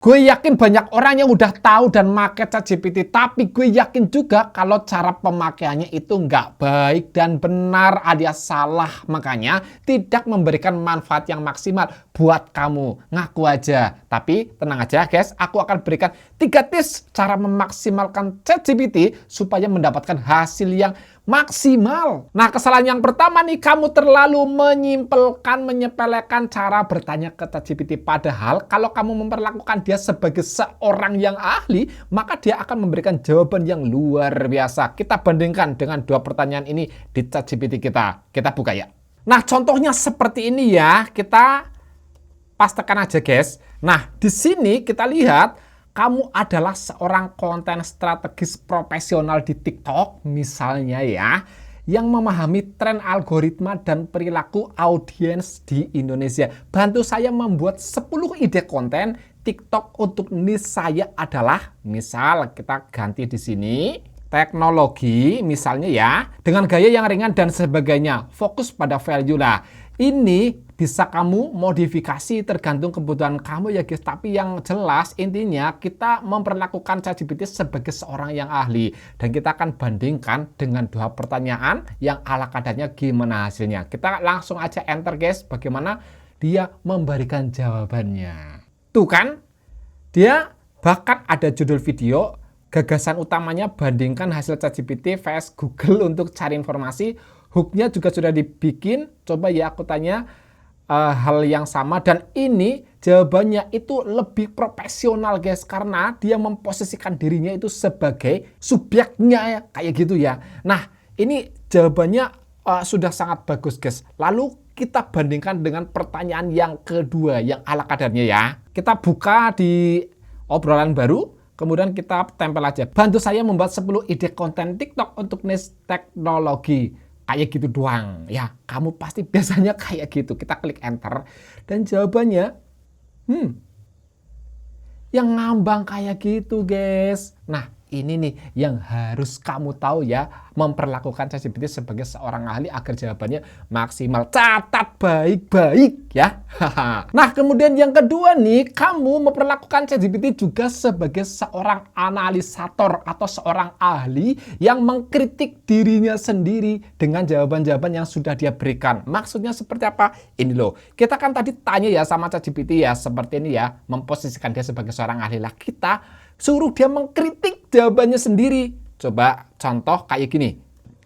Gue yakin banyak orang yang udah tahu dan make ChatGPT, tapi gue yakin juga kalau cara pemakaiannya itu nggak baik dan benar alias salah. Makanya tidak memberikan manfaat yang maksimal buat kamu. Ngaku aja. Tapi tenang aja guys, aku akan berikan 3 tips cara memaksimalkan ChatGPT supaya mendapatkan hasil yang maksimal. Nah, kesalahan yang pertama nih, kamu terlalu menyimpelkan, menyepelekan cara bertanya ke ChatGPT. Padahal kalau kamu memperlakukan dia sebagai seorang yang ahli, maka dia akan memberikan jawaban yang luar biasa. Kita bandingkan dengan 2 pertanyaan ini di ChatGPT kita. Kita buka ya. Nah, contohnya seperti ini ya. Kita pastikan aja guys. Nah, di sini kita lihat kamu adalah seorang konten strategis profesional di TikTok misalnya ya, yang memahami tren algoritma dan perilaku audiens di Indonesia. Bantu saya membuat 10 ide konten TikTok untuk niche saya adalah, misal kita ganti di sini teknologi misalnya ya, dengan gaya yang ringan dan sebagainya. Fokus pada value lah. Ini bisa kamu modifikasi tergantung kebutuhan kamu ya guys. Tapi yang jelas intinya kita memperlakukan ChatGPT sebagai seorang yang ahli. Dan kita akan bandingkan dengan 2 pertanyaan yang ala kadarnya gimana hasilnya. Kita langsung aja enter guys, bagaimana dia memberikan jawabannya. Tuh kan, dia bahkan ada judul video, gagasan utamanya bandingkan hasil ChatGPT vs Google untuk cari informasi. Hooknya juga sudah dibikin. Coba ya aku tanya hal yang sama, dan ini jawabannya itu lebih profesional guys, karena dia memposisikan dirinya itu sebagai subjeknya ya, kayak gitu ya. Nah, ini jawabannya sudah sangat bagus guys. Lalu kita bandingkan dengan pertanyaan yang kedua yang ala kadarnya ya. Kita buka di obrolan baru, kemudian kita tempel aja. Bantu saya membuat 10 ide konten TikTok untuk niche teknologi. Kayak gitu doang. Ya, kamu pasti biasanya kayak gitu. Kita klik enter dan jawabannya yang ngambang kayak gitu, guys. Nah, ini nih yang harus kamu tahu ya, memperlakukan ChatGPT sebagai seorang ahli agar jawabannya maksimal. Catat baik-baik ya. Nah, kemudian yang kedua nih, kamu memperlakukan ChatGPT juga sebagai seorang analisator atau seorang ahli yang mengkritik dirinya sendiri dengan jawaban-jawaban yang sudah dia berikan. Maksudnya seperti apa? Ini loh, kita kan tadi tanya ya sama ChatGPT ya, seperti ini ya, memposisikan dia sebagai seorang ahli lah. Kita suruh dia mengkritik jawabannya sendiri. Coba contoh kayak gini.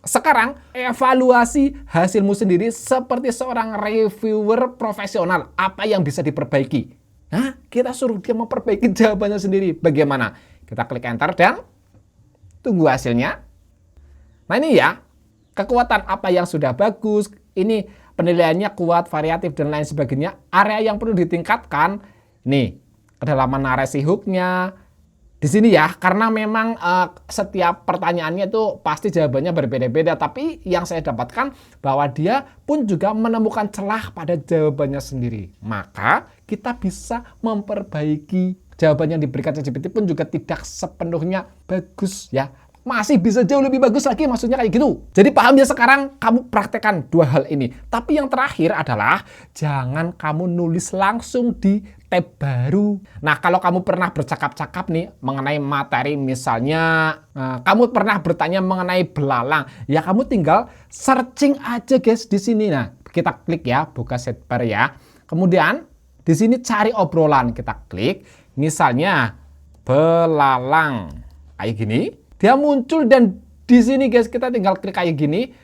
Sekarang evaluasi hasilmu sendiri seperti seorang reviewer profesional. Apa yang bisa diperbaiki? Nah, kita suruh dia memperbaiki jawabannya sendiri. Bagaimana? Kita klik enter dan tunggu hasilnya. Nah ini ya, kekuatan apa yang sudah bagus. Ini penilaiannya kuat, variatif, dan lain sebagainya. Area yang perlu ditingkatkan. Nih, kedalaman narasi hooknya. Di sini ya, karena memang setiap pertanyaannya itu pasti jawabannya berbeda-beda. Tapi yang saya dapatkan bahwa dia pun juga menemukan celah pada jawabannya sendiri. Maka kita bisa memperbaiki jawaban yang diberikan ChatGPT pun juga tidak sepenuhnya bagus ya. Masih bisa jauh lebih bagus lagi, maksudnya kayak gitu. Jadi paham ya sekarang, kamu praktekkan 2 hal ini. Tapi yang terakhir adalah jangan kamu nulis langsung di tab baru. Nah, kalau kamu pernah bercakap-cakap nih mengenai materi, misalnya kamu pernah bertanya mengenai belalang, ya kamu tinggal searching aja guys di sini. Nah, kita klik ya, buka sidebar ya. Kemudian di sini cari obrolan, kita klik. Misalnya belalang kayak gini. Dia muncul dan di sini guys kita tinggal klik kayak gini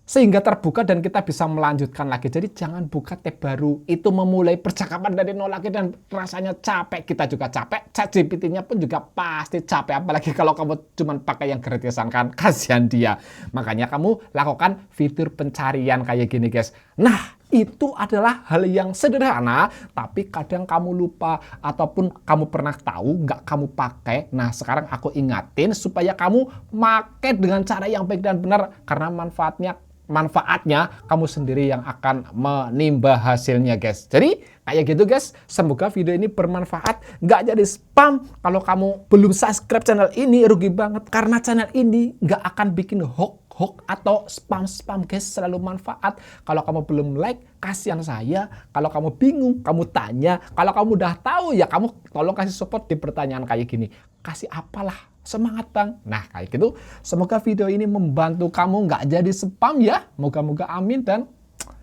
sehingga terbuka dan kita bisa melanjutkan lagi. Jadi jangan buka tab baru. Itu memulai percakapan dari nol lagi dan rasanya capek. Kita juga capek. ChatGPT-nya pun juga pasti capek. Apalagi kalau kamu cuma pakai yang gratisan kan. Kasihan dia. Makanya kamu lakukan fitur pencarian kayak gini guys. Nah, itu adalah hal yang sederhana, tapi kadang kamu lupa ataupun kamu pernah tahu nggak kamu pakai. Nah, sekarang aku ingatin supaya kamu pakai dengan cara yang baik dan benar, karena manfaatnya kamu sendiri yang akan menimba hasilnya guys. Jadi kayak gitu guys, semoga video ini bermanfaat, nggak jadi spam. Kalau kamu belum subscribe channel ini rugi banget, karena channel ini nggak akan bikin hoax hoax atau spam-spam guys, selalu manfaat. Kalau kamu belum like, kasihan saya. Kalau kamu bingung, kamu tanya. Kalau kamu udah tahu ya kamu tolong kasih support di pertanyaan kayak gini. Kasih apalah, semangat bang. Nah kayak gitu, semoga video ini membantu kamu nggak jadi spam ya. Moga-moga amin, dan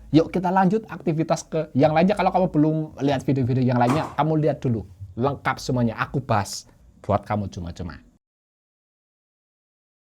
yuk kita lanjut aktivitas ke yang lainnya. Kalau kamu belum lihat video-video yang lainnya, kamu lihat dulu. Lengkap semuanya, aku bahas buat kamu cuma-cuma.